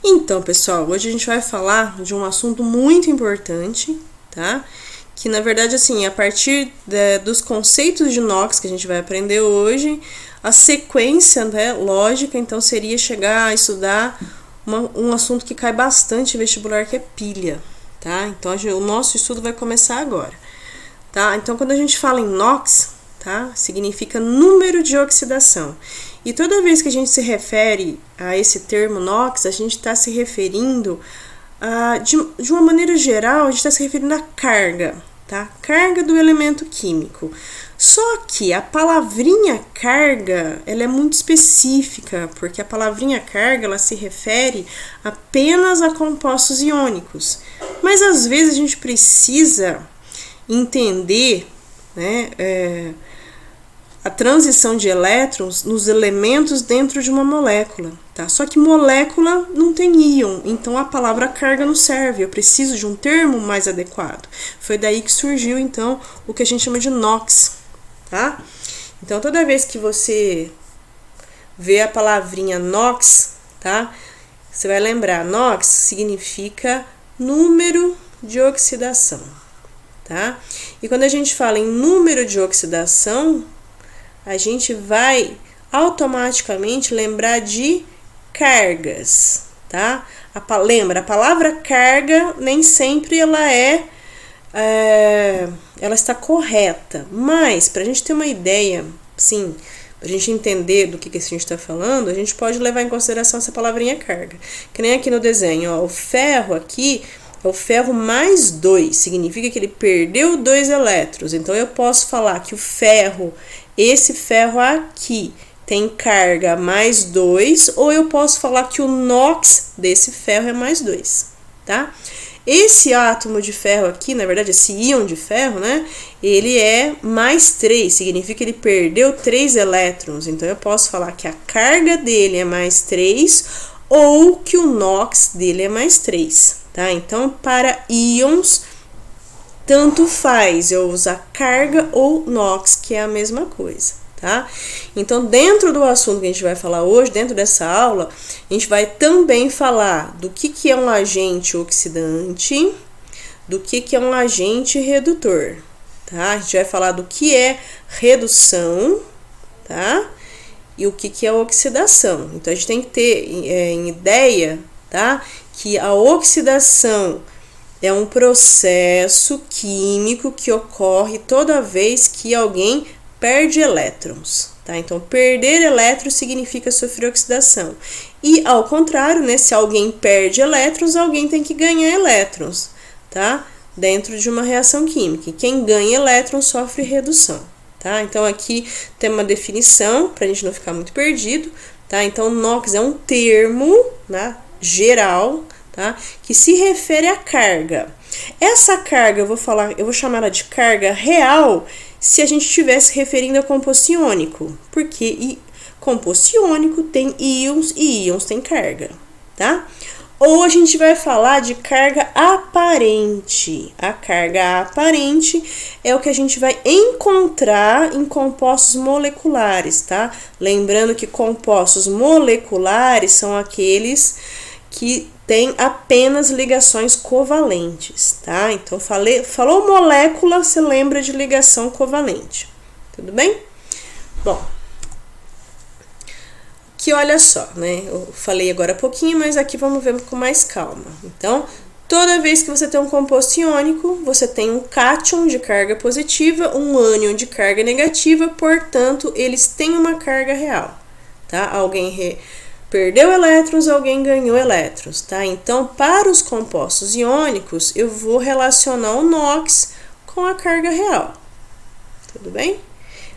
Então, pessoal, hoje a gente vai falar de um assunto muito importante, tá? Que na verdade, assim, a partir dos conceitos de Knox que a gente vai aprender hoje, a sequência, né, lógica, então seria chegar a estudar um assunto que cai bastante em vestibular, que é pilha, tá? Então o nosso estudo vai começar agora, tá? Então quando a gente fala em Knox, tá? Significa número de oxidação. E toda vez que a gente se refere a esse termo Knox, a gente está se referindo de uma maneira geral, a gente está se referindo à carga, tá? Carga do elemento químico. Só que a palavrinha carga, ela é muito específica, porque a palavrinha carga, ela se refere apenas a compostos iônicos. Mas às vezes a gente precisa entender, né, a transição de elétrons nos elementos dentro de uma molécula, tá? Só que molécula não tem íon, então a palavra carga não serve, eu preciso de um termo mais adequado. Foi daí que surgiu, então, o que a gente chama de Knox, tá? Então, toda vez que você vê a palavrinha Knox, tá? Você vai lembrar, Knox significa número de oxidação, tá? E quando a gente fala em número de oxidação, a gente vai automaticamente lembrar de cargas, tá? Lembra, a palavra carga nem sempre ela ela está correta, mas para a gente ter uma ideia, sim, para a gente entender do que a gente está falando, a gente pode levar em consideração essa palavrinha carga. Que nem aqui no desenho, ó, o ferro aqui é o ferro mais 2, significa que ele perdeu 2 elétrons. Então eu posso falar que esse ferro aqui tem carga mais 2, ou eu posso falar que o Knox desse ferro é mais 2, tá? Esse átomo de ferro aqui, na verdade, esse íon de ferro, né? Ele é mais 3, significa que ele perdeu 3 elétrons. Então eu posso falar que a carga dele é mais 3, ou que o Knox dele é mais 3, tá? Então, para íons, tanto faz eu usar carga ou Knox, que é a mesma coisa, tá? Então, dentro do assunto que a gente vai falar hoje, dentro dessa aula, a gente vai também falar do que é um agente oxidante, do que é um agente redutor, tá? A gente vai falar do que é redução, tá? E o que é oxidação. Então, a gente tem que ter em ideia, tá? Que a oxidação é um processo químico que ocorre toda vez que alguém perde elétrons, tá? Então, perder elétrons significa sofrer oxidação. E, ao contrário, né, se alguém perde elétrons, alguém tem que ganhar elétrons, tá? Dentro de uma reação química. E quem ganha elétrons sofre redução, tá? Então, aqui tem uma definição, para a gente não ficar muito perdido, tá? Então, Knox é um termo, né, geral, tá? Que se refere à carga. Essa carga eu vou chamar ela de carga real se a gente estivesse referindo a composto iônico, porque composto iônico tem íons e íons tem carga, tá? Ou a gente vai falar de carga aparente. A carga aparente é o que a gente vai encontrar em compostos moleculares, tá? Lembrando que compostos moleculares são aqueles que tem apenas ligações covalentes, tá? Então, falou molécula, você lembra de ligação covalente, tudo bem? Bom, que olha só, né? Eu falei agora há pouquinho, mas aqui vamos ver com mais calma. Então, toda vez que você tem um composto iônico, você tem um cátion de carga positiva, um ânion de carga negativa, portanto, eles têm uma carga real, tá? Alguém perdeu elétrons, alguém ganhou elétrons, tá? Então, para os compostos iônicos, eu vou relacionar o Knox com a carga real. Tudo bem?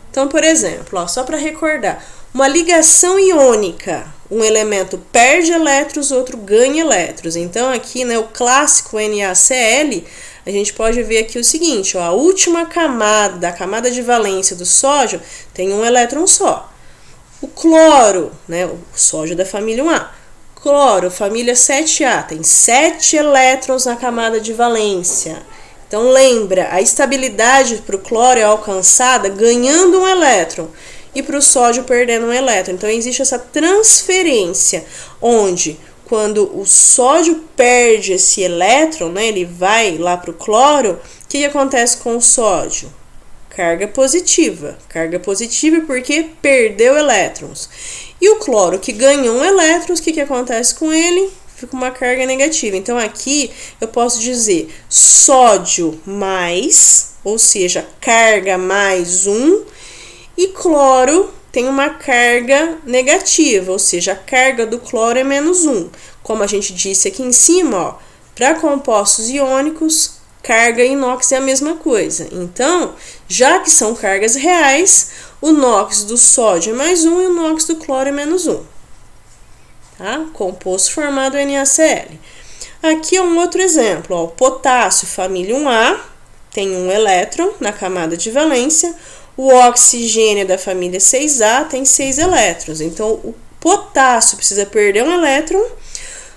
Então, por exemplo, ó, só para recordar, uma ligação iônica, um elemento perde elétrons, outro ganha elétrons. Então, aqui, né, o clássico NaCl, a gente pode ver aqui o seguinte, ó, a última camada, a camada de valência do sódio, tem um elétron só. O cloro, né, o sódio da família 1A, cloro, família 7A, tem 7 elétrons na camada de valência. Então, lembra, a estabilidade para o cloro é alcançada ganhando um elétron e para o sódio perdendo um elétron. Então, existe essa transferência, onde quando o sódio perde esse elétron, né, ele vai lá para o cloro, o que acontece com o sódio? Carga positiva porque perdeu elétrons. E o cloro que ganhou um elétron, o que acontece com ele? Fica uma carga negativa. Então, aqui eu posso dizer sódio mais, ou seja, carga mais 1, e cloro tem uma carga negativa, ou seja, a carga do cloro é menos 1. Como a gente disse aqui em cima, para compostos iônicos, carga e NOx é a mesma coisa. Então, já que são cargas reais, o NOx do sódio é mais 1 e o NOx do cloro é menos 1. Tá? Composto formado NaCl. Aqui é um outro exemplo. O potássio, família 1A, tem um elétron na camada de valência. O oxigênio da família 6A tem 6 elétrons. Então, o potássio precisa perder um elétron,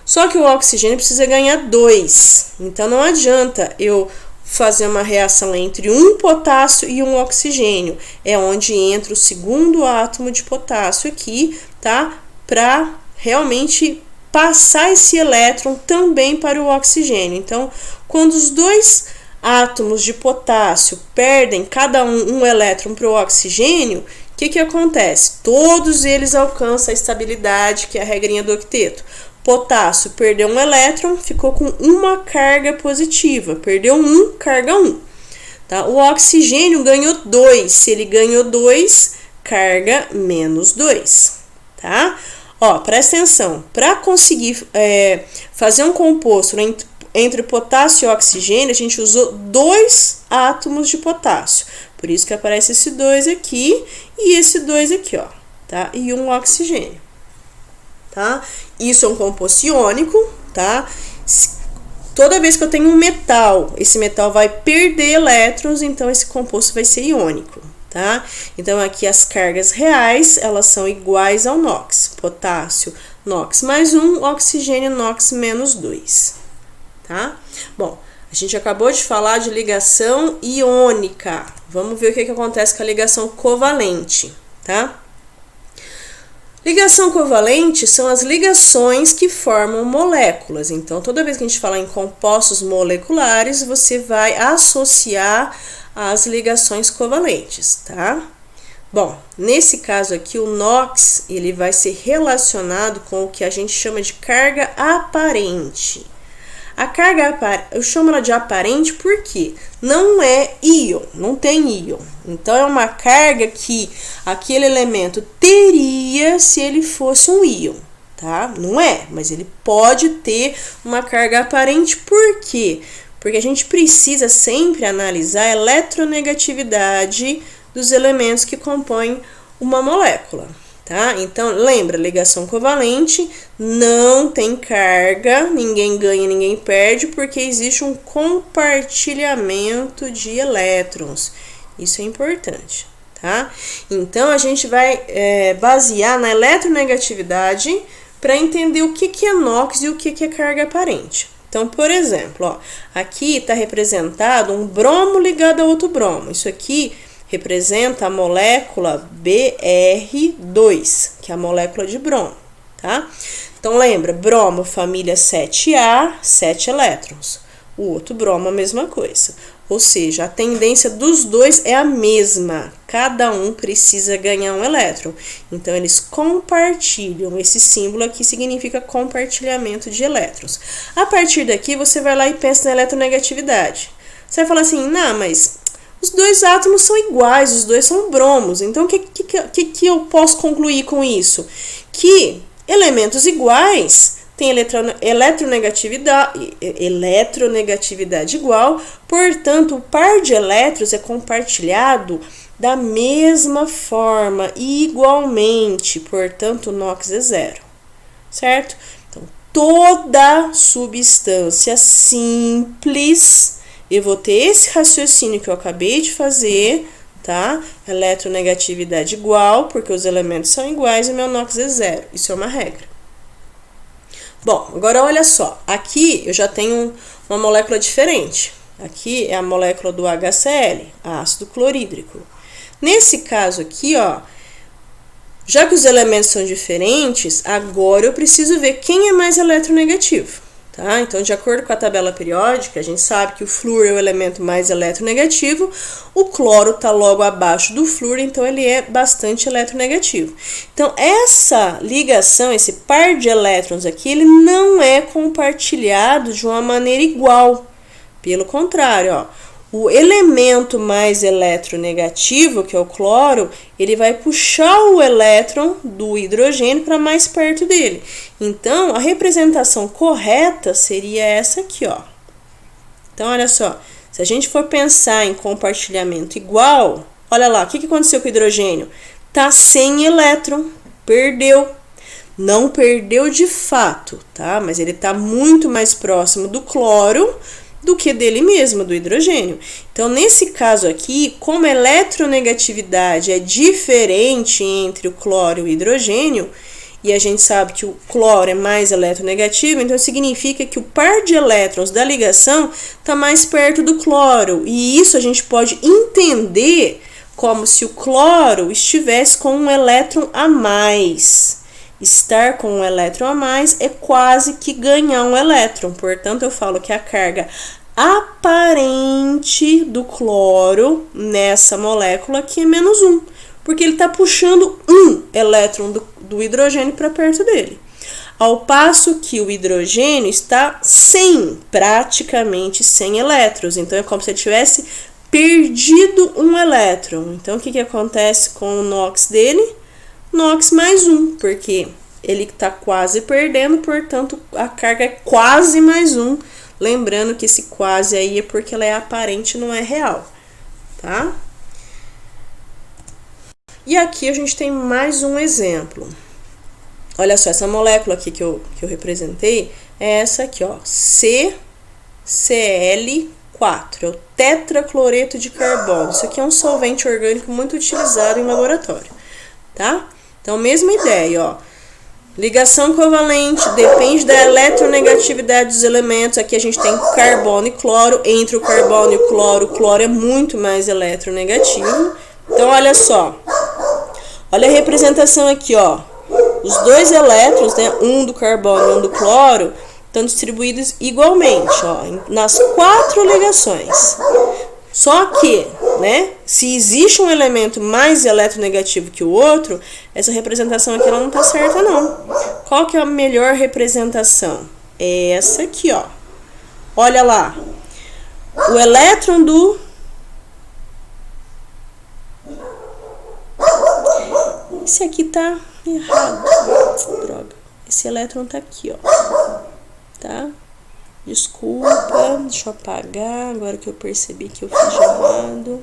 só que o oxigênio precisa ganhar 2. Então, não adianta eu fazer uma reação entre um potássio e um oxigênio. É onde entra o segundo átomo de potássio aqui, tá? Para realmente passar esse elétron também para o oxigênio. Então, quando os dois átomos de potássio perdem cada um elétron para o oxigênio, o que acontece? Todos eles alcançam a estabilidade, que é a regrinha do octeto. Potássio perdeu um elétron, ficou com uma carga positiva, perdeu 1, carga 1. Tá? O oxigênio ganhou 2, se ele ganhou 2, carga menos 2. Tá? Ó, presta atenção, para conseguir fazer um composto entre potássio e oxigênio, a gente usou 2 átomos de potássio. Por isso que aparece esse 2 aqui e esse 2 aqui, ó, tá? E um oxigênio, tá? Isso é um composto iônico, tá? Toda vez que eu tenho um metal, esse metal vai perder elétrons, então esse composto vai ser iônico, tá? Então, aqui as cargas reais, elas são iguais ao NOx. Potássio, NOx mais 1, oxigênio, NOx menos 2. Tá? Bom, a gente acabou de falar de ligação iônica. Vamos ver o que acontece com a ligação covalente, tá? Ligação covalente são as ligações que formam moléculas. Então, toda vez que a gente falar em compostos moleculares, você vai associar as ligações covalentes, tá? Bom, nesse caso aqui, o NOx, ele vai ser relacionado com o que a gente chama de carga aparente. A carga aparente, eu chamo ela de aparente porque não é íon, não tem íon. Então, é uma carga que aquele elemento teria se ele fosse um íon, tá? Não é, mas ele pode ter uma carga aparente. Por quê? Porque a gente precisa sempre analisar a eletronegatividade dos elementos que compõem uma molécula. Tá? Então, lembra, ligação covalente não tem carga, ninguém ganha, ninguém perde, porque existe um compartilhamento de elétrons. Isso é importante, tá? Então, a gente vai basear na eletronegatividade para entender o que é NOx e o que é carga aparente. Então, por exemplo, ó, aqui está representado um bromo ligado a outro bromo. Isso aqui representa a molécula Br2, que é a molécula de bromo, tá? Então, lembra, bromo, família 7A, 7 elétrons. O outro bromo, a mesma coisa. Ou seja, a tendência dos dois é a mesma. Cada um precisa ganhar um elétron. Então, eles compartilham. Esse símbolo aqui significa compartilhamento de elétrons. A partir daqui, você vai lá e pensa na eletronegatividade. Você vai falar assim, não, mas os dois átomos são iguais, os dois são bromos. Então, o que eu posso concluir com isso? Que elementos iguais têm eletronegatividade igual, portanto, o par de elétrons é compartilhado da mesma forma, igualmente, portanto, o NOx é 0, certo? Então, toda substância simples, eu vou ter esse raciocínio que eu acabei de fazer, tá? Eletronegatividade igual, porque os elementos são iguais e meu NOx é 0. Isso é uma regra. Bom, agora olha só. Aqui eu já tenho uma molécula diferente. Aqui é a molécula do HCl, ácido clorídrico. Nesse caso aqui, ó, Já que os elementos são diferentes, agora eu preciso ver quem é mais eletronegativo, tá? Então, de acordo com a tabela periódica, a gente sabe que o flúor é o elemento mais eletronegativo, o cloro está logo abaixo do flúor, então ele é bastante eletronegativo. Então, essa ligação, esse par de elétrons aqui, ele não é compartilhado de uma maneira igual. Pelo contrário, ó, o elemento mais eletronegativo, que é o cloro, ele vai puxar o elétron do hidrogênio para mais perto dele. Então, a representação correta seria essa aqui, ó. Então, olha só, se a gente for pensar em compartilhamento igual, olha lá, o que aconteceu com o hidrogênio? Tá sem elétron, perdeu. Não perdeu de fato, tá? Mas ele tá muito mais próximo do cloro do que dele mesmo, do hidrogênio. Então, nesse caso aqui, como a eletronegatividade é diferente entre o cloro e o hidrogênio, e a gente sabe que o cloro é mais eletronegativo, então significa que o par de elétrons da ligação está mais perto do cloro. E isso a gente pode entender como se o cloro estivesse com um elétron a mais. Estar com um elétron a mais é quase que ganhar um elétron. Portanto, eu falo que a carga aparente do cloro nessa molécula aqui é menos 1. Porque ele está puxando um elétron do hidrogênio para perto dele. Ao passo que o hidrogênio está praticamente sem elétrons. Então, é como se ele tivesse perdido um elétron. Então, o que acontece com o NOx dele? NOx mais 1, porque ele está quase perdendo, portanto, a carga é quase mais 1. Lembrando que esse quase aí é porque ela é aparente, não é real, tá? E aqui a gente tem mais um exemplo. Olha só, essa molécula aqui que eu representei é essa aqui, ó, CCl4, é o tetracloreto de carbono. Isso aqui é um solvente orgânico muito utilizado em laboratório, tá? Então, mesma ideia, ó. Ligação covalente depende da eletronegatividade dos elementos. Aqui a gente tem carbono e cloro. Entre o carbono e o cloro é muito mais eletronegativo. Então, olha só. Olha a representação aqui, ó. Os dois elétrons, né, um do carbono e um do cloro, estão distribuídos igualmente, ó, nas 4 ligações. Só que, né, se existe um elemento mais eletronegativo que o outro, essa representação aqui ela não tá certa, não. Qual que é a melhor representação? É essa aqui, ó. Olha lá. O elétron do... Esse aqui tá errado. Droga. Esse elétron tá aqui, ó. Tá? Desculpa, deixa eu apagar, agora que eu percebi que eu fiz errado.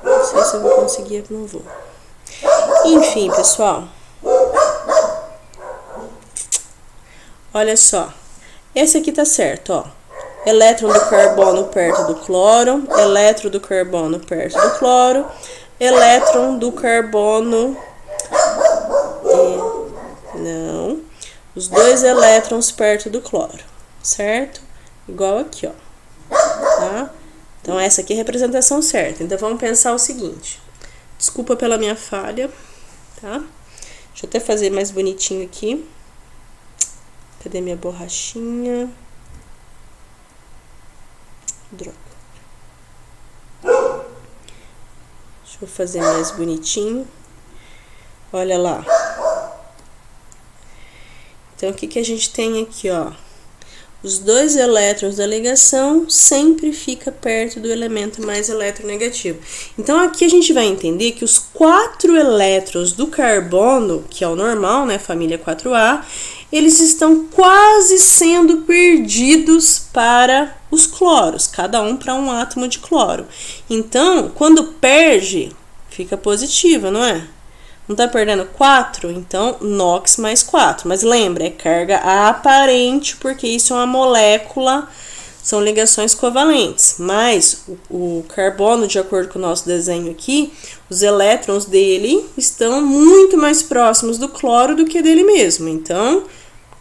Não sei se eu vou conseguir, não vou. Enfim, pessoal. Olha só. Esse aqui tá certo, ó. Elétron do carbono perto do cloro, elétron do carbono perto do cloro, elétron do carbono... não. Os dois elétrons perto do cloro. Certo? Igual aqui, ó. Tá? Então, essa aqui é a representação certa. Então, vamos pensar o seguinte. Desculpa pela minha falha, tá? Deixa eu até fazer mais bonitinho aqui. Cadê minha borrachinha? Droga. Deixa eu fazer mais bonitinho. Olha lá. Então, o que a gente tem aqui, ó? Os dois elétrons da ligação sempre fica perto do elemento mais eletronegativo. Então, aqui a gente vai entender que os 4 elétrons do carbono, que é o normal, né, família 4A, eles estão quase sendo perdidos para os cloros, cada um para um átomo de cloro. Então, quando perde, fica positiva, não é? Não tá perdendo 4? Então, NOx mais 4. Mas lembra, é carga aparente, porque isso é uma molécula, são ligações covalentes. Mas o carbono, de acordo com o nosso desenho aqui, os elétrons dele estão muito mais próximos do cloro do que dele mesmo. Então,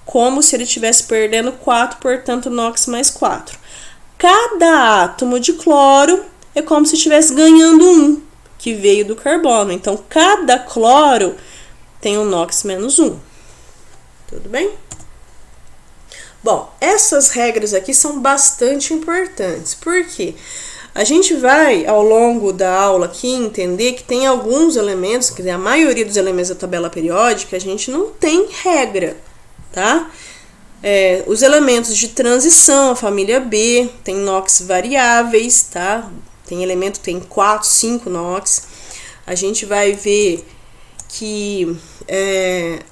como se ele estivesse perdendo 4, portanto, NOx mais 4. Cada átomo de cloro é como se estivesse ganhando 1. Que veio do carbono. Então, cada cloro tem um NOx menos 1. Tudo bem? Bom, essas regras aqui são bastante importantes. Por quê? A gente vai, ao longo da aula aqui, entender que tem alguns elementos, quer dizer, a maioria dos elementos da tabela periódica, a gente não tem regra, tá? Os elementos de transição, a família B, tem NOx variáveis, tá? Tem elemento, tem 4, 5 NOx. A gente vai ver que,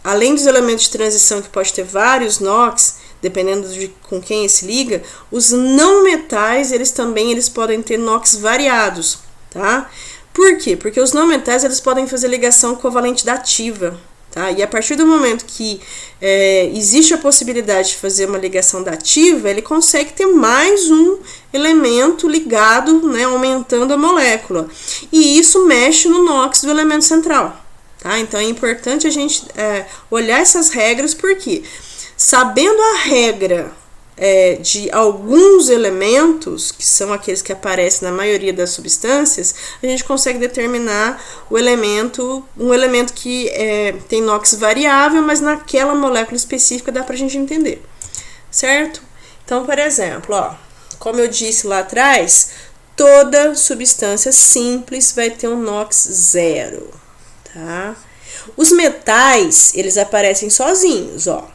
além dos elementos de transição, que pode ter vários NOx, dependendo de com quem se liga, os não metais, eles podem ter NOx variados, tá? Por quê? Porque os não metais, eles podem fazer ligação covalente dativa, tá? E a partir do momento que existe a possibilidade de fazer uma ligação dativa, ele consegue ter mais um elemento ligado, né, aumentando a molécula. E isso mexe no NOx do elemento central, tá? Então é importante a gente olhar essas regras, porque sabendo a regra de alguns elementos, que são aqueles que aparecem na maioria das substâncias, a gente consegue determinar um elemento que tem NOx variável, mas naquela molécula específica dá pra gente entender, certo? Então, por exemplo, ó, como eu disse lá atrás, toda substância simples vai ter um NOx zero, tá? Os metais, eles aparecem sozinhos, ó.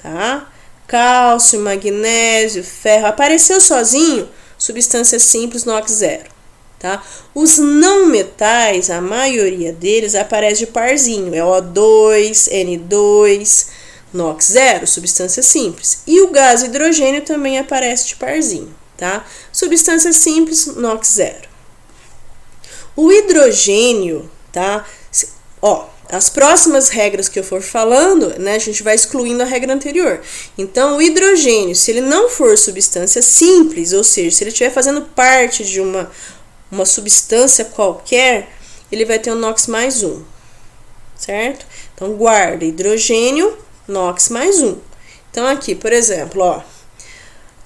Tá? Cálcio, magnésio, ferro, apareceu sozinho, substância simples, NOx zero, tá? Os não metais, a maioria deles aparece de parzinho, é O2, N2, NOx zero, substância simples. E o gás hidrogênio também aparece de parzinho, tá? Substância simples, NOx zero. O hidrogênio, tá? Ó, as próximas regras que eu for falando, né, a gente vai excluindo a regra anterior. Então, o hidrogênio, se ele não for substância simples, ou seja, se ele estiver fazendo parte de uma substância qualquer, ele vai ter um NOx mais 1, certo? Então, guarda hidrogênio, NOx mais 1. Então, aqui, por exemplo, ó,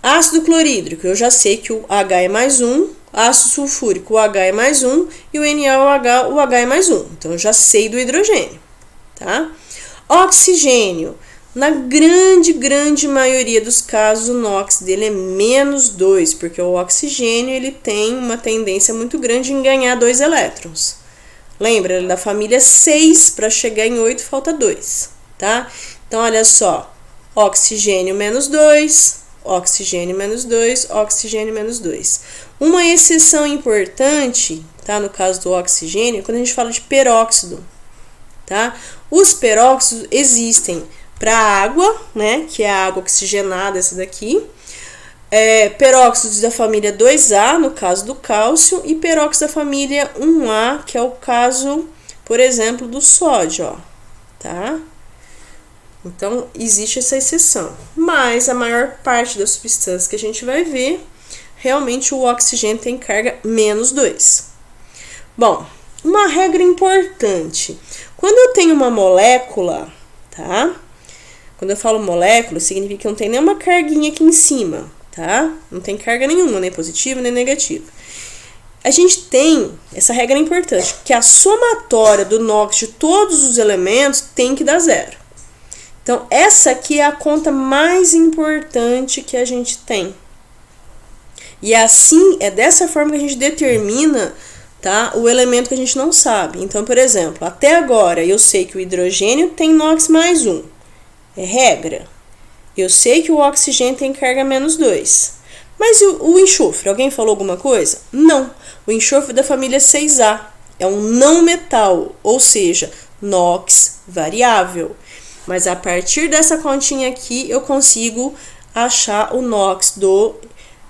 ácido clorídrico, eu já sei que o H é mais 1, ácido sulfúrico, o H é mais 1, e o NaOH, o H é mais 1. Então, eu já sei do hidrogênio, tá? Oxigênio, na grande maioria dos casos, o NOx dele é menos 2, porque o oxigênio, ele tem uma tendência muito grande em ganhar 2 elétrons. Lembra, da família 6, para chegar em 8, falta 2, tá? Então, olha só, oxigênio menos 2, oxigênio menos 2, oxigênio menos 2. Uma exceção importante, tá, no caso do oxigênio, quando a gente fala de peróxido, tá? Os peróxidos existem para água, né, que é a água oxigenada, essa daqui, peróxidos da família 2A, no caso do cálcio, e peróxido da família 1A, que é o caso, por exemplo, do sódio, ó, tá? Então, existe essa exceção. Mas a maior parte das substâncias que a gente vai ver, realmente o oxigênio tem carga menos 2. Bom, uma regra importante. Quando eu tenho uma molécula, tá? Quando eu falo molécula, significa que não tem nenhuma carguinha aqui em cima, tá? Não tem carga nenhuma, nem positiva, nem negativa. A gente tem, essa regra é importante, que a somatória do NOx de todos os elementos tem que dar 0. Então, essa aqui é a conta mais importante que a gente tem. E assim, é dessa forma que a gente determina, tá, o elemento que a gente não sabe. Então, por exemplo, até agora eu sei que o hidrogênio tem NOx mais 1. É regra. Eu sei que o oxigênio tem carga menos 2. Mas o enxofre, alguém falou alguma coisa? Não. O enxofre da família 6A é um não metal, ou seja, NOx variável. Mas a partir dessa continha aqui, eu consigo achar o NOx do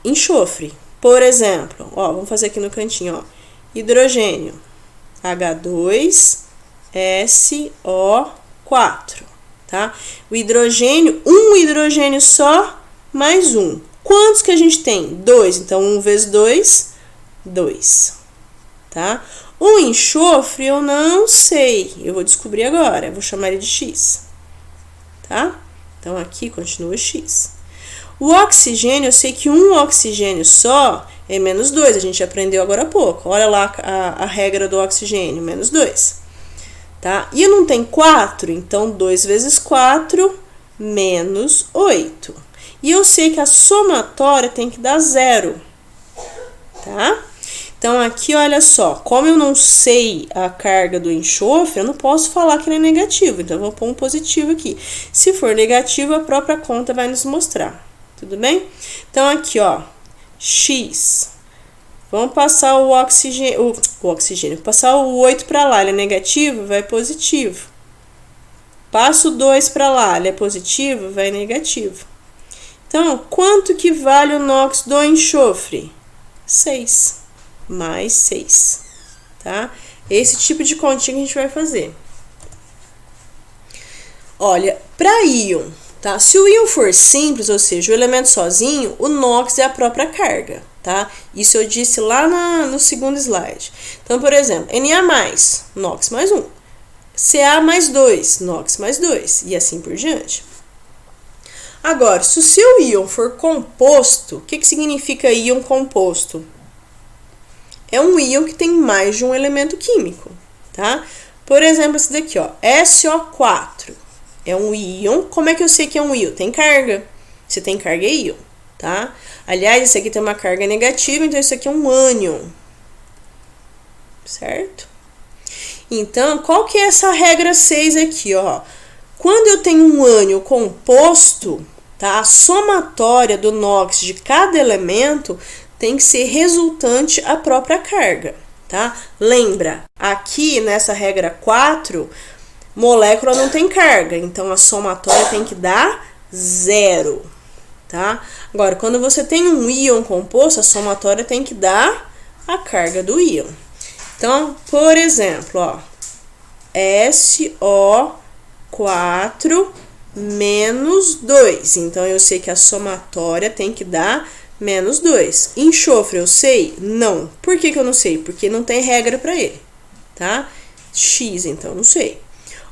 enxofre. Por exemplo, ó, vamos fazer aqui no cantinho, ó. Hidrogênio, H2SO4, tá? O hidrogênio, um hidrogênio só, mais 1. Quantos que a gente tem? 2. Então, 1 vezes 2, 2, tá? O enxofre, eu não sei. Eu vou descobrir agora. Eu vou chamar ele de X. Tá? Então, aqui continua X. O oxigênio, eu sei que um oxigênio só é menos 2. A gente aprendeu agora há pouco. Olha lá a regra do oxigênio, menos 2. tá? E não tem 4, então 2 vezes 4 menos 8. E eu sei que a somatória tem que dar 0, tá? Então, aqui, olha só, como eu não sei a carga do enxofre, eu não posso falar que ele é negativo, então eu vou pôr um positivo aqui. Se for negativo, a própria conta vai nos mostrar, tudo bem? Então, aqui, ó, X. Vamos passar o oxigênio, passar o 8 para lá, ele é negativo, vai positivo. Passa o 2 para lá, ele é positivo, vai negativo. Então, quanto que vale o NOx do enxofre? 6. Mais 6, tá? Esse tipo de continha que a gente vai fazer. Olha, para íon, tá? Se o íon for simples, ou seja, o elemento sozinho, o NOx é a própria carga, tá? Isso eu disse lá no segundo slide. Então, por exemplo, Na+, NOx mais 1. Ca mais 2, NOx mais 2, e assim por diante. Agora, se o seu íon for composto, o que significa íon composto? É um íon que tem mais de um elemento químico, tá? Por exemplo, esse daqui, ó, SO4. É um íon. Como é que eu sei que é um íon? Tem carga. Se tem carga, é íon, tá? Aliás, esse aqui tem uma carga negativa, então isso aqui é um ânion. Certo? Então, qual que é essa regra 6 aqui, ó? Quando eu tenho um ânion composto, tá? A somatória do NOx de cada elemento tem que ser resultante à própria carga, tá? Lembra, aqui nessa regra 4, molécula não tem carga, então a somatória tem que dar 0, tá? Agora, quando você tem um íon composto, a somatória tem que dar a carga do íon. Então, por exemplo, ó, SO4 menos 2. Então, eu sei que a somatória tem que dar menos 2. Enxofre, eu sei? Não. Por que eu não sei? Porque não tem regra para ele, tá? X, então, não sei.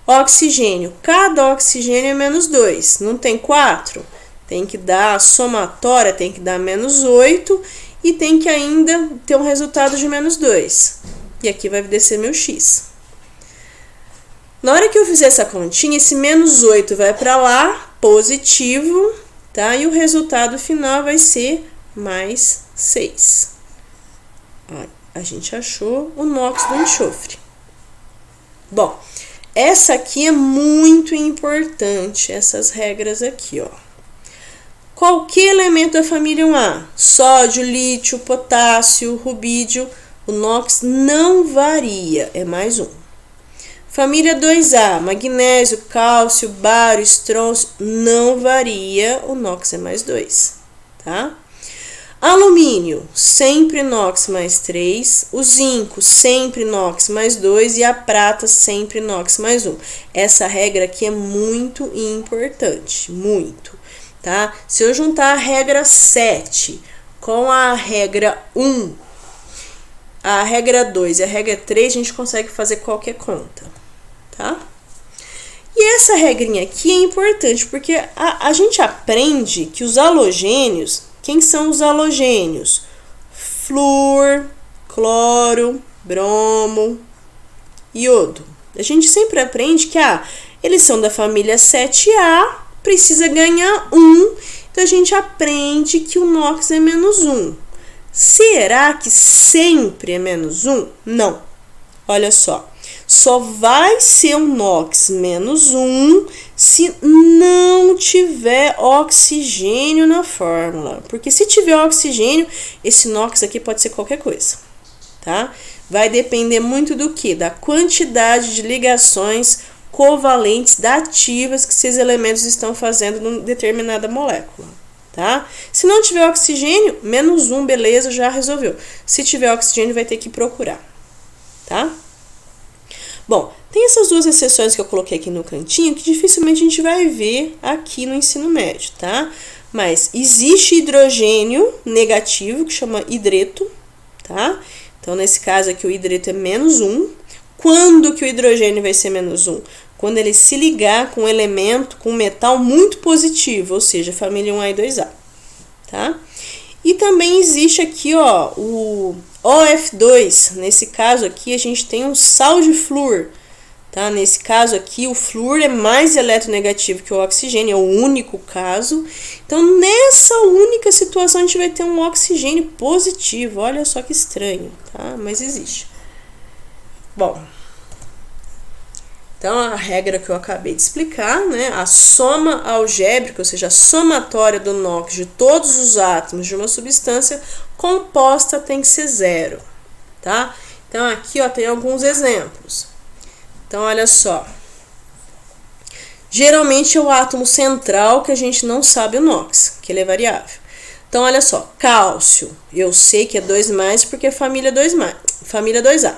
Oxigênio, cada oxigênio é menos 2. Não tem 4? Tem que dar, a somatória tem que dar menos 8 e tem que ainda ter um resultado de menos 2. E aqui vai descer meu X. Na hora que eu fizer essa continha, esse menos 8 vai para lá, positivo, tá? E o resultado final vai ser mais 6. A gente achou o NOx do enxofre. Bom, essa aqui é muito importante, essas regras aqui, ó. Qualquer elemento da família 1A, sódio, lítio, potássio, rubídio, o NOx não varia, é mais 1. Família 2A, magnésio, cálcio, bário, estrôncio, não varia, o NOx é mais 2, tá? Alumínio, sempre NOx mais 3, o zinco, sempre NOx mais 2 e a prata, sempre NOx mais 1. Essa regra aqui é muito importante, muito, tá? Se eu juntar a regra 7 com a regra 1, a regra 2 e a regra 3, a gente consegue fazer qualquer conta, tá? E essa regrinha aqui é importante, porque a gente aprende que os halogênios, quem são os halogênios? Flúor, cloro, bromo, iodo. A gente sempre aprende que eles são da família 7A, precisa ganhar 1, então a gente aprende que o NOx é menos 1. Será que sempre é menos 1? Não. Olha só. Só vai ser um NOx menos 1 se não tiver oxigênio na fórmula. Porque se tiver oxigênio, esse NOx aqui pode ser qualquer coisa, tá? Vai depender muito do que? Da quantidade de ligações covalentes dativas que esses elementos estão fazendo em determinada molécula, tá? Se não tiver oxigênio, menos 1, beleza, já resolveu. Se tiver oxigênio, vai ter que procurar, tá? Bom, tem essas duas exceções que eu coloquei aqui no cantinho que dificilmente a gente vai ver aqui no ensino médio, tá? Mas existe hidrogênio negativo, que chama hidreto, tá? Então, nesse caso aqui, o hidreto é menos 1. Quando que o hidrogênio vai ser menos 1? Quando ele se ligar com um elemento, com um metal muito positivo, ou seja, família 1A e 2A, tá? E também existe aqui, ó, o OF2. Nesse caso aqui, a gente tem um sal de flúor, tá? Nesse caso aqui, o flúor é mais eletronegativo que o oxigênio, é o único caso. Então, nessa única situação, a gente vai ter um oxigênio positivo. Olha só que estranho, tá? Mas existe. Bom, então a regra que eu acabei de explicar, né? A soma algébrica, ou seja, a somatória do NOx de todos os átomos de uma substância composta tem que ser zero, tá? Então aqui, ó, tem alguns exemplos. Então olha só. Geralmente é o átomo central que a gente não sabe o NOx, que ele é variável. Então olha só, cálcio, eu sei que é 2+, porque é família 2+, família 2A.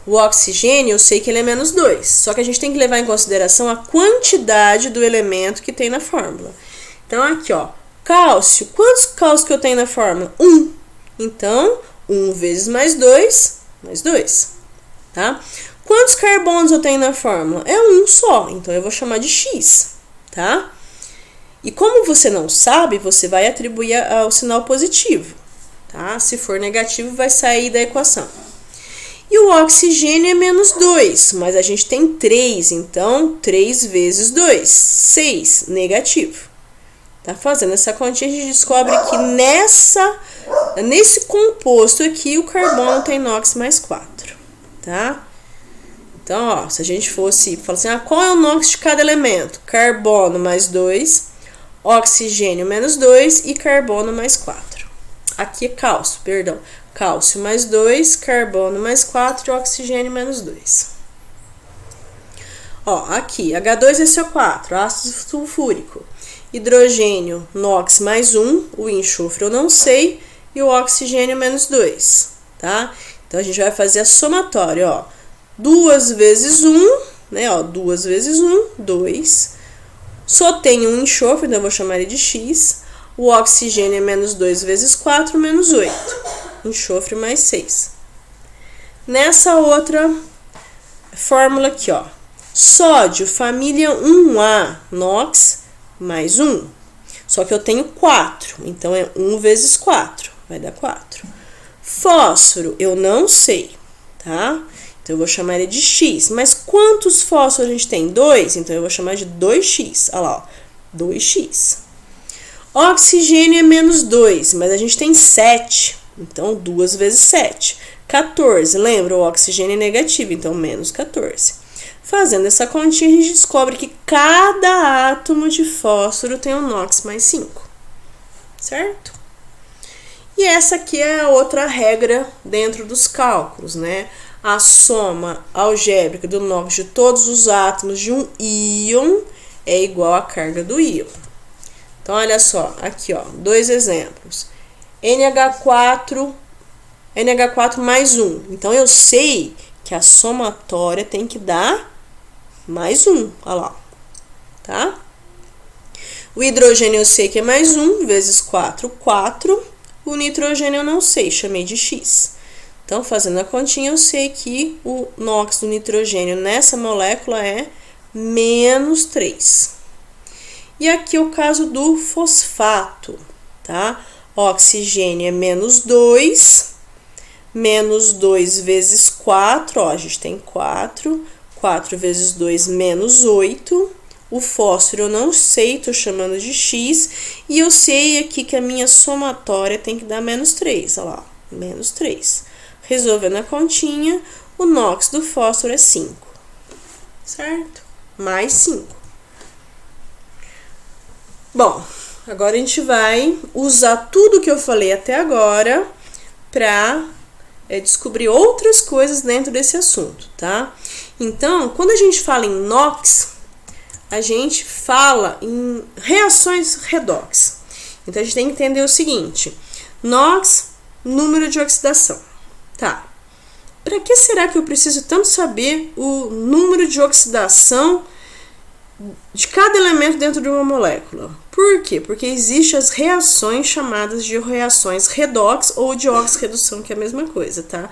O oxigênio, eu sei que ele é -2. Só que a gente tem que levar em consideração a quantidade do elemento que tem na fórmula. Então, aqui, ó, cálcio. Quantos cálcios que eu tenho na fórmula? 1. Então, 1 vezes +2, +2. Tá? Quantos carbonos eu tenho na fórmula? É 1 só. Então, eu vou chamar de X. Tá? E como você não sabe, você vai atribuir ao sinal positivo. Tá? Se for negativo, vai sair da equação. E o oxigênio é -2, mas a gente tem 3, então 3 vezes 2, 6, negativo. Tá? Fazendo essa continha, a gente descobre que nesse composto aqui, o carbono tem NOx +4, tá? Então, ó, se a gente fosse falar assim, qual é o NOx de cada elemento? Carbono +2, oxigênio -2 e carbono +4. Aqui é cálcio, perdão. Cálcio +2, carbono +4 e oxigênio -2. Ó, aqui, H2SO4, ácido sulfúrico. Hidrogênio, NOx +1, o enxofre eu não sei, e o oxigênio -2, tá? Então, a gente vai fazer a somatória, ó. 2 vezes 1, né, ó, 2 vezes 1, 2. Só tem um enxofre, então eu vou chamar ele de X. O oxigênio é -2 vezes 4, -8. Enxofre +6. Nessa outra fórmula aqui, ó. Sódio, família 1A, NOx +1. Só que eu tenho 4, então é 1 vezes 4, vai dar 4. Fósforo, eu não sei, tá? Então eu vou chamar ele de X. Mas quantos fósforos a gente tem? 2, então eu vou chamar de 2X. Olha lá, ó, 2X. Oxigênio é -2, mas a gente tem 7. Então, 2 vezes 7. 14. Lembra? O oxigênio é negativo, então -14. Fazendo essa continha, a gente descobre que cada átomo de fósforo tem um NOx +5. Certo? E essa aqui é a outra regra dentro dos cálculos, né? A soma algébrica do NOx de todos os átomos de um íon é igual à carga do íon. Então, olha só, aqui, ó, 2 exemplos. NH4 +1. Então, eu sei que a somatória tem que dar +1. Olha lá, tá? O hidrogênio eu sei que é +1 vezes 4, 4. O nitrogênio eu não sei, chamei de X. Então, fazendo a continha, eu sei que o NOx do nitrogênio nessa molécula é -3. E aqui é o caso do fosfato, tá? Oxigênio é -2, -2 vezes 4, ó, a gente tem 4, 4 vezes 2, -8. O fósforo eu não sei, tô chamando de X, e eu sei aqui que a minha somatória tem que dar -3, olha lá, -3. Resolvendo a continha, o NOx do fósforo é 5, certo? Mais 5. Bom, agora a gente vai usar tudo que eu falei até agora para descobrir outras coisas dentro desse assunto, tá? Então, quando a gente fala em NOx, a gente fala em reações redox. Então, a gente tem que entender o seguinte: NOx, número de oxidação. Tá. Para que será que eu preciso tanto saber o número de oxidação de cada elemento dentro de uma molécula? Por quê? Porque existem as reações chamadas de reações redox ou de oxirredução, que é a mesma coisa, tá?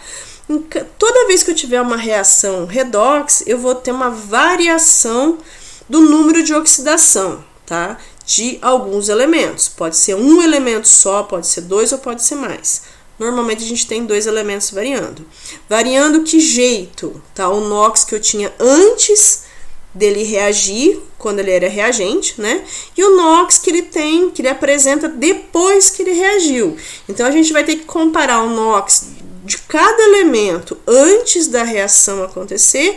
Toda vez que eu tiver uma reação redox, eu vou ter uma variação do número de oxidação, tá? De alguns elementos. Pode ser um elemento só, pode ser 2 ou pode ser mais. Normalmente a gente tem dois elementos variando. Variando que jeito? Tá? O NOx que eu tinha antes dele reagir, quando ele era reagente, né? E o NOx que ele apresenta depois que ele reagiu. Então a gente vai ter que comparar o NOx de cada elemento antes da reação acontecer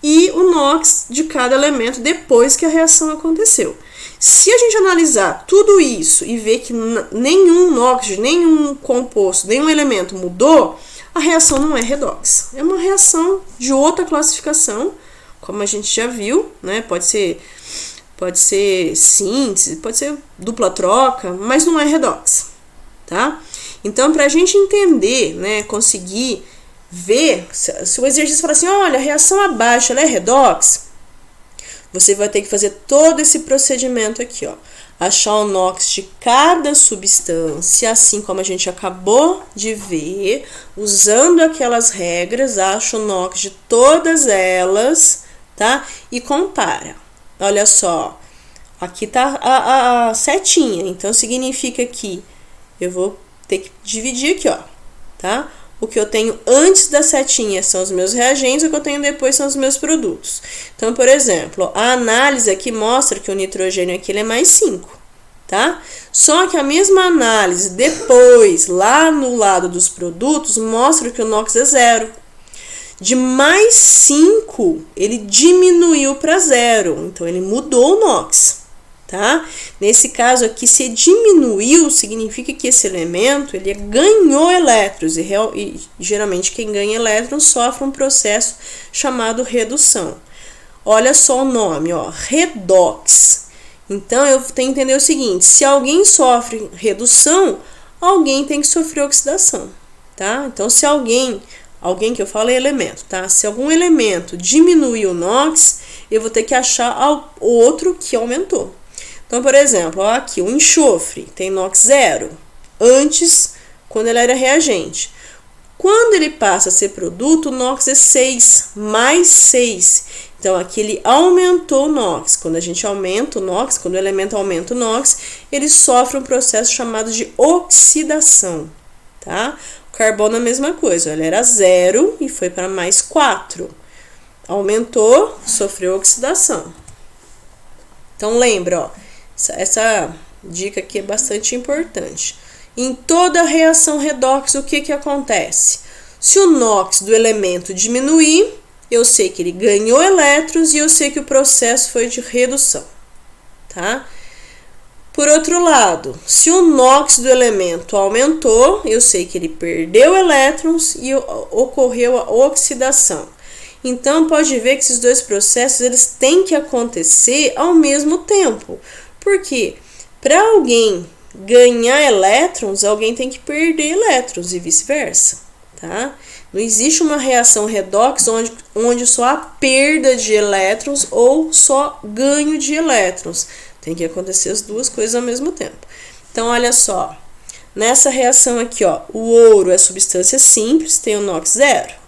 e o NOx de cada elemento depois que a reação aconteceu. Se a gente analisar tudo isso e ver que nenhum NOx, nenhum composto, nenhum elemento mudou, a reação não é redox. É uma reação de outra classificação, como a gente já viu, né? Pode ser síntese, pode ser dupla troca, mas não é redox, tá? Então, para a gente entender, né, conseguir ver, se o exercício falar assim, olha, a reação abaixo, ela é redox, você vai ter que fazer todo esse procedimento aqui, ó. Achar o NOx de cada substância, assim como a gente acabou de ver, usando aquelas regras, acha o NOx de todas elas, tá? E compara. Olha só, aqui tá a setinha, então significa que eu vou ter que dividir aqui, ó, tá? O que eu tenho antes da setinha são os meus reagentes, o que eu tenho depois são os meus produtos. Então, por exemplo, a análise aqui mostra que o nitrogênio aqui ele é mais 5, tá? Só que a mesma análise depois, lá no lado dos produtos, mostra que o NOx é 0. De mais 5, ele diminuiu para 0, então ele mudou o NOx. Tá? Nesse caso aqui, se diminuiu, significa que esse elemento ele ganhou elétrons e geralmente quem ganha elétrons sofre um processo chamado redução. Olha só o nome, ó, redox. Então eu tenho que entender o seguinte: se alguém sofre redução, alguém tem que sofrer oxidação, tá? Então se alguém que eu falo é elemento, tá? Se algum elemento diminuiu o NOx, eu vou ter que achar outro que aumentou. Então, por exemplo, ó, aqui o enxofre tem NOx 0, antes, quando ele era reagente. Quando ele passa a ser produto, o NOx é 6, mais 6. Então, aqui ele aumentou o NOx. Quando a gente aumenta o NOx, quando o elemento aumenta o NOx, ele sofre um processo chamado de oxidação, tá? O carbono é a mesma coisa, ele era 0 e foi para mais 4. Aumentou, sofreu oxidação. Então, lembra, ó. Essa dica aqui é bastante importante. Em toda reação redox, o que acontece? Se o NOx do elemento diminuir, eu sei que ele ganhou elétrons e eu sei que o processo foi de redução, tá? Por outro lado, se o NOx do elemento aumentou, eu sei que ele perdeu elétrons e ocorreu a oxidação. Então, pode ver que esses dois processos eles têm que acontecer ao mesmo tempo. Porque para alguém ganhar elétrons, alguém tem que perder elétrons e vice-versa, tá? Não existe uma reação redox onde só há perda de elétrons ou só ganho de elétrons. Tem que acontecer as duas coisas ao mesmo tempo. Então, olha só. Nessa reação aqui, ó, o ouro é substância simples, tem o NOx 0.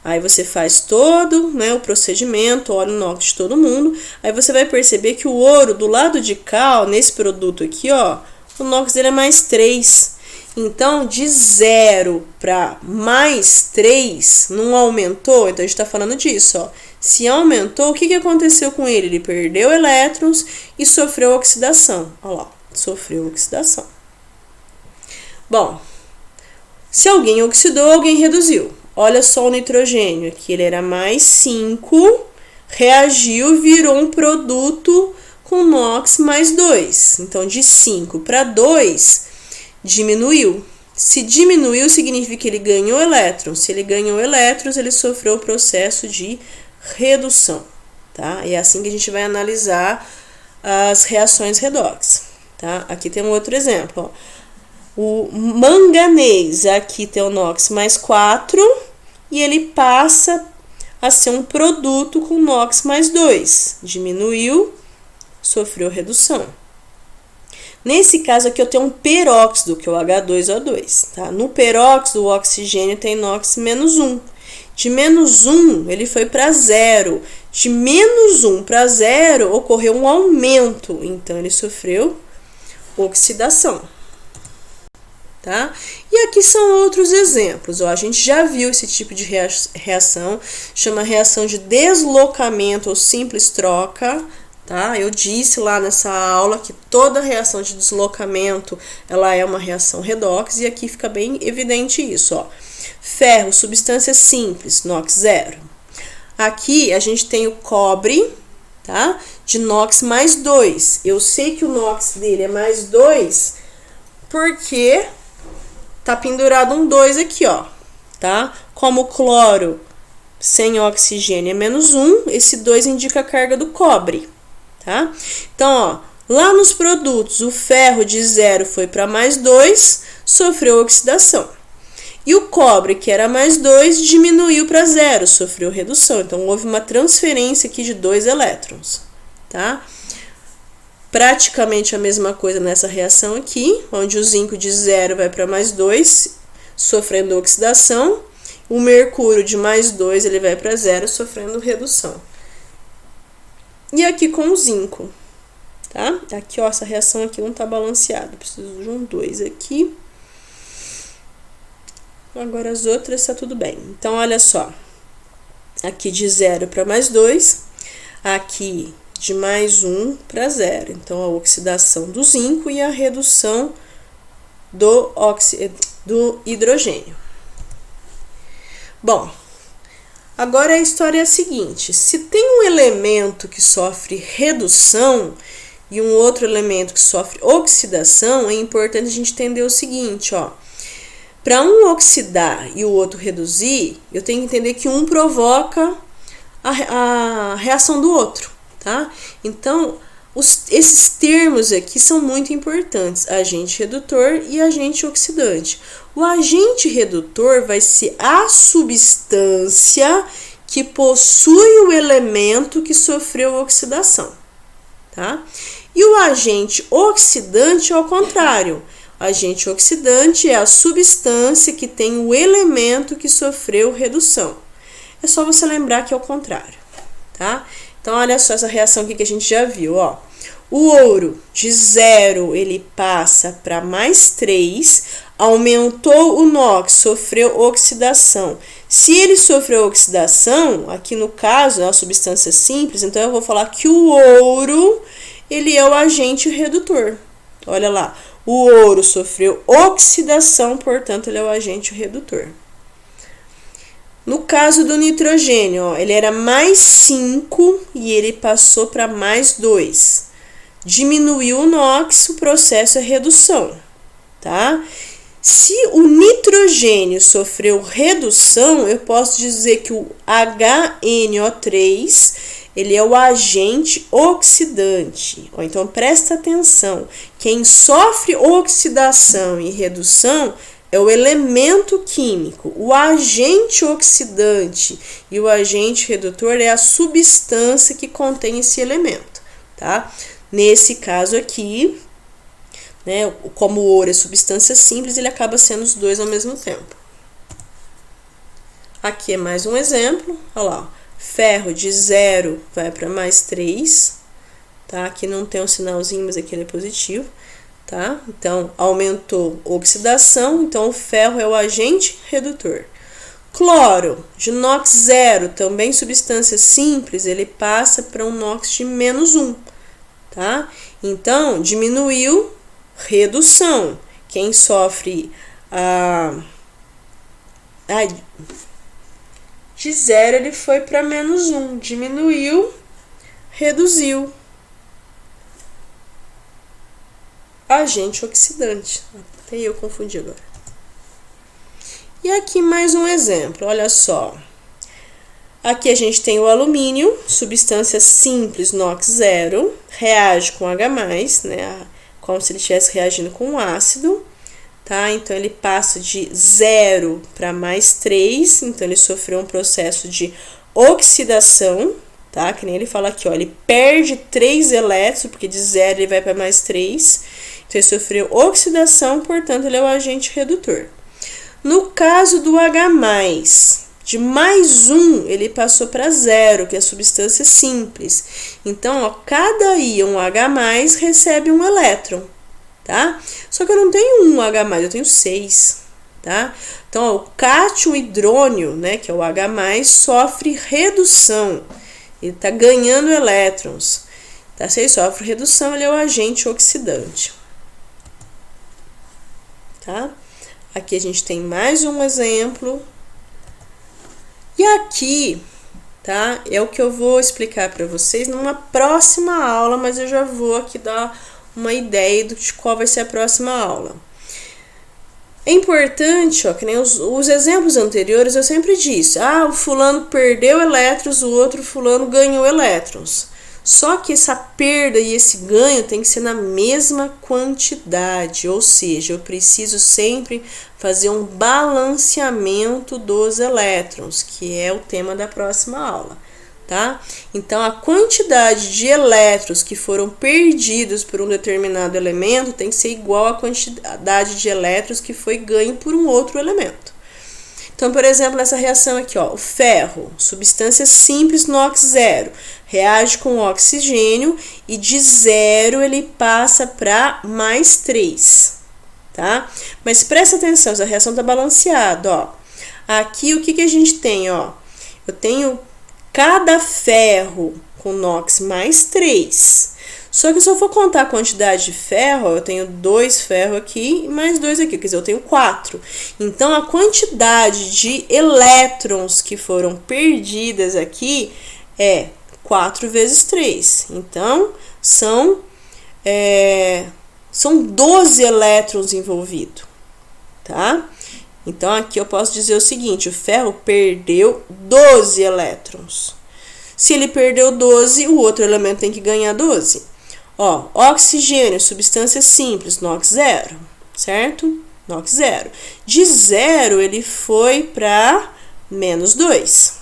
Aí você faz todo, né, o procedimento, olha o NOx de todo mundo. Aí você vai perceber que o ouro do lado de cá, ó, nesse produto aqui, ó, o NOx dele é mais 3. Então, de 0 para mais 3, não aumentou? Então, a gente está falando disso, ó. Se aumentou, o que aconteceu com ele? Ele perdeu elétrons e sofreu oxidação. Olha lá, sofreu oxidação. Bom, se alguém oxidou, alguém reduziu. Olha só o nitrogênio, aqui ele era mais 5, reagiu, virou um produto com NOx mais 2. Então, de 5 para 2, diminuiu. Se diminuiu, significa que ele ganhou elétrons. Se ele ganhou elétrons, ele sofreu o processo de redução, tá? E é assim que a gente vai analisar as reações redox, tá? Aqui tem um outro exemplo, ó. O manganês, aqui tem o NOx mais 4 e ele passa a ser um produto com NOx mais 2. Diminuiu, sofreu redução. Nesse caso aqui eu tenho um peróxido, que é o H2O2. Tá? No peróxido, o oxigênio tem NOx menos 1. De menos 1, ele foi para 0. De menos 1 para 0, ocorreu um aumento. Então, ele sofreu oxidação. tá? E aqui são outros exemplos, ó, a gente já viu esse tipo de reação, chama reação de deslocamento ou simples troca, tá? Eu disse lá nessa aula que toda reação de deslocamento, ela é uma reação redox, e aqui fica bem evidente isso, ó. Ferro, substância simples, NOx 0. Aqui a gente tem o cobre, tá? De NOx mais 2. Eu sei que o NOx dele é mais 2 porque tá pendurado um 2 aqui, ó, tá? Como o cloro sem oxigênio é menos 1, esse 2 indica a carga do cobre, tá? Então, ó, lá nos produtos, o ferro de 0 foi para mais 2, sofreu oxidação. E o cobre, que era mais 2, diminuiu para 0, sofreu redução. Então, houve uma transferência aqui de 2 elétrons, tá? Praticamente a mesma coisa nessa reação aqui, onde o zinco de 0 vai para mais 2, sofrendo oxidação. O mercúrio de mais 2, ele vai para 0, sofrendo redução. E aqui com o zinco, tá? Aqui, ó, essa reação aqui não tá balanceada. Preciso de um 2 aqui. Agora as outras tá tudo bem. Então, olha só. Aqui de 0 para mais 2. Aqui de mais 1 para 0. Então, a oxidação do zinco e a redução do hidrogênio. Bom, agora a história é a seguinte. Se tem um elemento que sofre redução e um outro elemento que sofre oxidação, é importante a gente entender o seguinte, ó. Para um oxidar e o outro reduzir, eu tenho que entender que um provoca a reação do outro, tá? Então, esses termos aqui são muito importantes, agente redutor e agente oxidante. O agente redutor vai ser a substância que possui o elemento que sofreu oxidação, tá? E o agente oxidante é ao contrário. O agente oxidante é a substância que tem o elemento que sofreu redução. É só você lembrar que é o contrário, tá? Então, olha só essa reação aqui que a gente já viu, ó. O ouro de 0, ele passa para mais 3, aumentou o NOx, sofreu oxidação. Se ele sofreu oxidação, aqui no caso é uma substância simples, então eu vou falar que o ouro, ele é o agente redutor. Olha lá, o ouro sofreu oxidação, portanto, ele é o agente redutor. No caso do nitrogênio, ó, ele era mais 5 e ele passou para mais 2. Diminuiu o NOx, o processo é redução, tá? Se o nitrogênio sofreu redução, eu posso dizer que o HNO3, ele é o agente oxidante. Ó, então, presta atenção. Quem sofre oxidação e redução é o elemento químico. O agente oxidante e o agente redutor é a substância que contém esse elemento, tá? Nesse caso aqui, né, como o ouro é substância simples, ele acaba sendo os dois ao mesmo tempo. Aqui é mais um exemplo, olha lá, ó. Ferro de 0 vai para mais 3, tá? Aqui não tem um sinalzinho, mas aqui ele é positivo, tá? Então, aumentou a oxidação, então o ferro é o agente redutor. Cloro de NOx 0, também substância simples, ele passa para um NOx de menos 1, tá? Então, diminuiu, redução. Quem sofre de 0 ele foi para menos 1, diminuiu, reduziu. Agente oxidante. Até eu confundi agora. E aqui mais um exemplo, olha só. Aqui a gente tem o alumínio, substância simples NOx 0, reage com H+, né? Como se ele estivesse reagindo com um ácido, tá? Então, ele passa de 0 para mais 3, então ele sofreu um processo de oxidação, tá? Que nem ele fala aqui, ó, ele perde 3 elétrons, porque de 0 ele vai para mais 3, então ele sofreu oxidação, portanto, ele é o agente redutor. No caso do H+, de mais 1, ele passou para 0, que é a substância simples. Então, ó, cada íon H+, recebe um elétron, tá? Só que eu não tenho um H+, eu tenho 6, tá? Então, ó, o cátion hidrônio, né, que é o H+, sofre redução. Ele tá ganhando elétrons, tá? Se ele sofre redução, ele é o agente oxidante, tá? Aqui a gente tem mais um exemplo. E aqui, tá? É o que eu vou explicar para vocês numa próxima aula, mas eu já vou aqui dar uma ideia de qual vai ser a próxima aula. É importante, ó, que nem os exemplos anteriores eu sempre disse, o fulano perdeu elétrons, o outro fulano ganhou elétrons. Só que essa perda e esse ganho tem que ser na mesma quantidade, ou seja, eu preciso sempre fazer um balanceamento dos elétrons, que é o tema da próxima aula, tá? Então, a quantidade de elétrons que foram perdidos por um determinado elemento tem que ser igual à quantidade de elétrons que foi ganho por um outro elemento. Então, por exemplo, nessa reação aqui, ó, o ferro, substância simples NOx 0, reage com o oxigênio e de 0 ele passa para +3, tá? Mas presta atenção, essa reação está balanceada, ó. Aqui o que a gente tem, ó? Eu tenho cada ferro com NOx +3. Só que se eu for contar a quantidade de ferro, eu tenho 2 ferros aqui e mais 2 aqui, quer dizer, eu tenho 4. Então, a quantidade de elétrons que foram perdidas aqui é 4 vezes 3. Então, são 12 elétrons envolvidos, tá? Então, aqui eu posso dizer o seguinte, o ferro perdeu 12 elétrons. Se ele perdeu 12, o outro elemento tem que ganhar 12. Ó, oxigênio, substância simples, NOx 0, certo? NOx 0. De 0, ele foi para -2.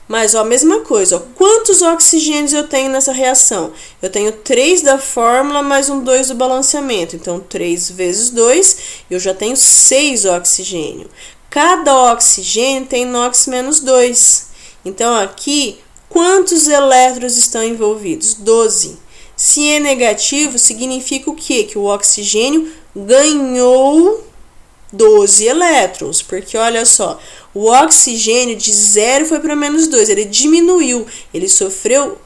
Mas, ó, a mesma coisa, ó, quantos oxigênios eu tenho nessa reação? Eu tenho 3 da fórmula mais um 2 do balanceamento. Então, 3 vezes 2, eu já tenho 6 oxigênio. Cada oxigênio tem NOx -2. Então, aqui, quantos elétrons estão envolvidos? 12. Se é negativo, significa o quê? Que o oxigênio ganhou 12 elétrons. Porque, olha só, o oxigênio de 0 foi para -2. Ele diminuiu, ele sofreu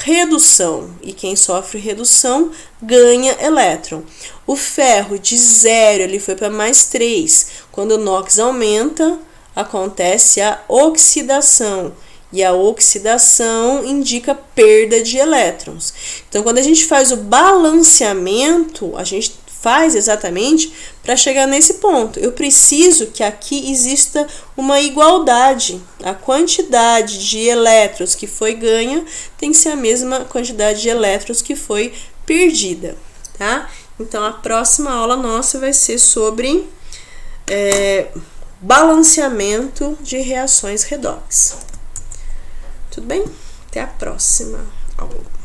redução. E quem sofre redução ganha elétron. O ferro de 0, ele foi para +3. Quando o NOx aumenta, acontece a oxidação. E a oxidação indica perda de elétrons. Então, quando a gente faz o balanceamento, a gente faz exatamente para chegar nesse ponto. Eu preciso que aqui exista uma igualdade. A quantidade de elétrons que foi ganha tem que ser a mesma quantidade de elétrons que foi perdida, tá? Então, a próxima aula nossa vai ser sobre balanceamento de reações redox. Tudo bem? Até a próxima aula.